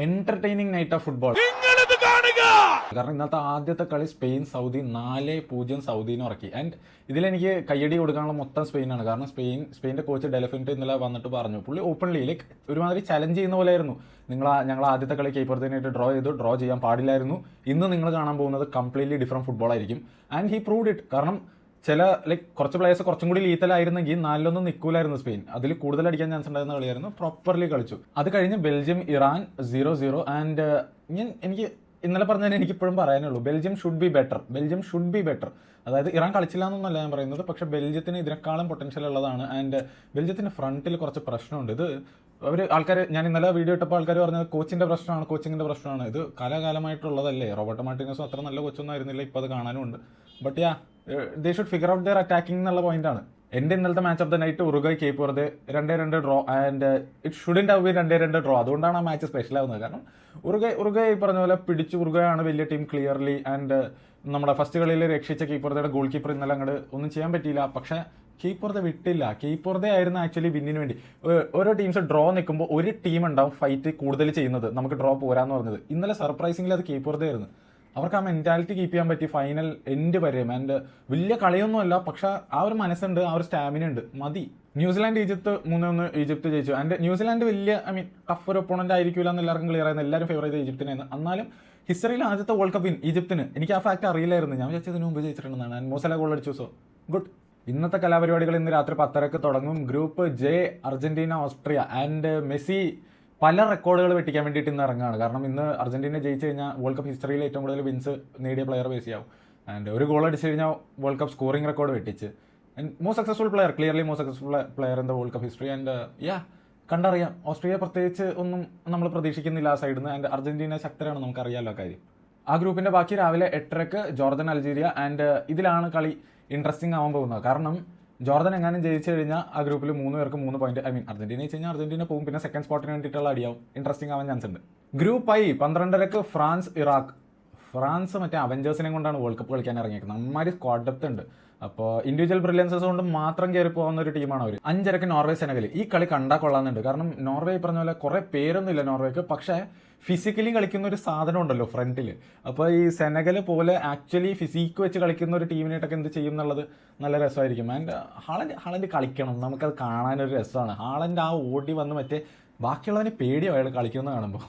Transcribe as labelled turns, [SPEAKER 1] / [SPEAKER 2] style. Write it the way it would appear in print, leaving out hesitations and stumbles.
[SPEAKER 1] Entertaining knight of football. കാരണം ഇന്നത്തെ ആദ്യത്തെ കളി സ്പെയിൻ സൗദി 4-0 സൗദിനെ ഉറക്കി. ആൻഡ് ഇതിലെനിക്ക് കയ്യടി കൊടുക്കാനുള്ള മൊത്തം സ്പെയിനാണ്. കാരണം സ്പെയിൻ്റെ കോച്ച് ഡെലഫിൻറ്റ് ഇന്നലെ വന്നിട്ട് പറഞ്ഞു, പുള്ളി ഓപ്പൺലി ലൈക്ക് ഒരുമാതിരി ചലഞ്ച് ചെയ്യുന്ന പോലെയായിരുന്നു. ഞങ്ങൾ ആദ്യത്തെ കളി കീപ്പർത്തിനായിട്ട് ഡ്രോ ചെയ്യാൻ പാടില്ലായിരുന്നു. ഇന്ന് നിങ്ങൾ കാണാൻ പോകുന്നത് കംപ്ലീറ്റ്ലി ഡിഫറെൻറ്റ് ഫുട്ബോൾ ആയിരിക്കും. And he proved it. കാരണം കുറച്ച് പ്ലേയേഴ്സ് കുറച്ചും കൂടി ലീത്തലായിരുന്നെങ്കിൽ 4-1 നിൽക്കൂലായിരുന്നു സ്പെയിൻ. അതിൽ കൂടുതൽ അടിക്കാൻ ചാൻസ് ഉണ്ടായിരുന്ന കളിയായിരുന്നു. പ്രോപ്പർലി കളിച്ചു. അത് കഴിഞ്ഞ് ബെൽജിയം ഇറാൻ 0-0. ആൻഡ് എനിക്ക് ഇന്നലെ പറഞ്ഞതിന് എനിക്കിപ്പോഴും പറയാനുള്ളൂ, ബെൽജിയം ഷുഡ് ബി ബെറ്റർ. അതായത് ഇറാൻ കളിച്ചില്ല എന്നൊന്നല്ല ഞാൻ പറയുന്നത്, പക്ഷെ ബെൽജിയത്തിന് ഇതിനേക്കാളും പൊട്ടൻഷ്യൽ ഉള്ളതാണ്. ആൻഡ് ബെൽജിയത്തിന്റെ ഫ്രണ്ടിൽ കുറച്ച് പ്രശ്നമുണ്ട്. ഇത് ഞാൻ ഇന്നലെ വീഡിയോ ഇട്ടപ്പോൾ ആൾക്കാർ പറഞ്ഞത് കോച്ചിങ്ങിന്റെ പ്രശ്നമാണ്. ഇത് കാലാകാലമായിട്ടുള്ളതല്ലേ. റോബർട്ടോ മാർട്ടിനസും അത്ര നല്ല കോച്ചൊന്നും ആയിരുന്നില്ല, ഇപ്പോൾ അത് കാണാനും ഉണ്ട്. But they should figure out their attacking എന്നുള്ള പോയിന്റാണ്. എൻ്റെ ഇന്നലത്തെ match of the night Uruguay Cape Verde 2-2 draw. And it shouldn't have been 2-2 draw. അതുകൊണ്ടാണ് ആ മാച്ച് സ്പെഷ്യൽ ആവുന്നത്. കാരണം ഉറുഗ്വേ ഈ പറഞ്ഞ പോലെ ഉറുഗ്വേ ആണ് വലിയ ടീം ക്ലിയർലി. ആൻഡ് നമ്മുടെ ഫസ്റ്റ് കളിയിൽ രക്ഷിച്ച കീപ്പറുടെ ഗോൾ കീപ്പർ ഇന്നലെ അങ്ങോട്ട് ഒന്നും ചെയ്യാൻ പറ്റിയില്ല. പക്ഷേ കീപ്പറുടെ വിട്ടില്ല. കീപ്പറുടെ ആയിരുന്നു ആക്ച്വലി വിന്നിന് വേണ്ടി. ഓരോ ടീംസ് ഡ്രോ നിൽക്കുമ്പോൾ ഒരു ടീം ഉണ്ടാവും ഫൈറ്റ് കൂടുതൽ ചെയ്യുന്നത്, നമുക്ക് ഡ്രോ പോരാന്ന് പറഞ്ഞത്. ഇന്നലെ സർപ്രൈസിംഗ്ലി അത് കീപ്പറുടെ ആയിരുന്നു. അവർക്ക് ആ മെന്റാലിറ്റി കീപ്പ് ചെയ്യാൻ പറ്റി ഫൈനൽ എൻഡ് വരെ. ആൻഡ് വലിയ കളിയൊന്നുമല്ല, പക്ഷെ ആ ഒരു മനസ്സുണ്ട്, ആ ഒരു സ്റ്റാമിന ഉണ്ട്, മതി. ന്യൂസിലാൻഡ് ഈജിപ്ത് 3-1 ഈജിപ്ത് ജയിച്ചു. ആൻഡ് ന്യൂസിലാൻഡ് വലിയ ടഫ് ഒരു ഒപ്പോണന്റ് ആയിരിക്കില്ല എന്ന് എല്ലാവർക്കും ക്ലിയർ ആയിരുന്നു. എല്ലാവരും ഫേവർ ചെയ്ത ഈജിപ്തിനായിരുന്നു. എന്നാലും ഹിസ്റ്ററിയിൽ ആദ്യത്തെ വേൾഡ് കപ്പ് ഈജിപ്തിന്. എനിക്ക് ആ ഫാക്ട് അറിയില്ലായിരുന്നു. ഞാൻ വിചാരിച്ചതിന് മുമ്പ് ജയിച്ചിട്ടുണ്ടെന്നാണ്. ആൻഡ് മോസല ഗോൾ അടിച്ചു. So good. ഇന്നത്തെ കലാപരിപാടികൾ ഇന്ന് രാത്രി 10:30 തുടങ്ങും. Group J Argentina Austria. And Messi പല റെക്കോർഡുകൾ വെട്ടിക്കാൻ വേണ്ടിയിട്ട് ഇന്ന് ഇറങ്ങുകയാണ്. കാരണം ഇന്ന് അർജന്റീന ജയിച്ചു കഴിഞ്ഞാൽ വേൾഡ് കപ്പ് ഹിസ്റ്ററിയിൽ ഏറ്റവും കൂടുതൽ വിൻസ് നേടിയ പ്ലെയർ മെസ്സിയാവും. ആൻഡ് ഒരു ഗോൾ അടിച്ചു കഴിഞ്ഞാൽ വേൾഡ് കപ്പ് സ്കോറിംഗ് റെക്കോർഡ് വെട്ടിച്ച്. And most successful player in the world cup history. And കണ്ടറിയാം. ഓസ്ട്രേലിയ പ്രത്യേകിച്ച് ഒന്നും നമ്മൾ പ്രതീക്ഷിക്കുന്നില്ല ആ സൈഡിൽ നിന്ന്. ആൻഡ് അർജന്റീന ശക്തരാണ്, നമുക്കറിയാമല്ലോ കാര്യം. ആ ഗ്രൂപ്പിന്റെ ബാക്കി രാവിലെ 8:30 ജോർദൻ അൾജീരിയ. ആൻഡ് ഇതിലാണ് കളി ഇൻട്രസ്റ്റിംഗ് ആവാൻ പോകുന്നത്. കാരണം ജോർദൻ എങ്ങാനും ജയിച്ചു കഴിഞ്ഞാൽ ആ ഗ്രൂപ്പിൽ 3 പേർക്ക് 3 പോയിന്റ്. അർജന്റീന ജയിച്ചു കഴിഞ്ഞാൽ അർജന്റീന പോകും. പിന്നെ സെക്കൻഡ് സ്പോട്ടിന് വേണ്ടിയിട്ടുള്ള അടിയാവും. ഇൻട്രസ്റ്റിംഗ് ആവാൻ ചാൻസ് ഉണ്ട്. Group I 12:30 France Iraq. France മറ്റേ അവഞ്ചേഴ്സിനെ കൊണ്ടാണ് വേൾഡ് കപ്പ് കളിക്കാൻ ഇറങ്ങിയേക്കുന്നത്. അമ്മാതിരി സ്ക്വാഡ് ഡെപ്ത് ഉണ്ട്. അപ്പോൾ ഇൻഡിവിജ്വൽ ബ്രില്യൻസസ് കൊണ്ട് മാത്രം കയറി പോകുന്ന ഒരു ടീമാണ് അവർ. 5:30 നോർവേ സെനഗൽ. ഈ കളി കണ്ടാൽ കൊള്ളാന്നുണ്ട്. കാരണം നോർവേ പറഞ്ഞ പോലെ കുറേ പേരൊന്നുമില്ല നോർവേക്ക്, പക്ഷേ ഫിസിക്കലി കളിക്കുന്ന ഒരു സാധനം ഉണ്ടല്ലോ ഫ്രണ്ടിൽ. അപ്പോൾ ഈ സെനഗൽ പോലെ ആക്ച്വലി ഫിസിക്ക് വെച്ച് കളിക്കുന്ന ഒരു ടീമിനായിട്ടൊക്കെ എന്ത് ചെയ്യും എന്നുള്ളത് നല്ല രസമായിരിക്കും. ആൻഡ് ഹാളൻഡ് കളിക്കണം, നമുക്കത് കാണാനൊരു രസമാണ്. ഹാളൻഡ് ആ ഓടി വന്ന് മറ്റേ ബാക്കിയുള്ളവനെ പേടിയോ അയാൾ കളിക്കുന്നത് കാണുമ്പോൾ.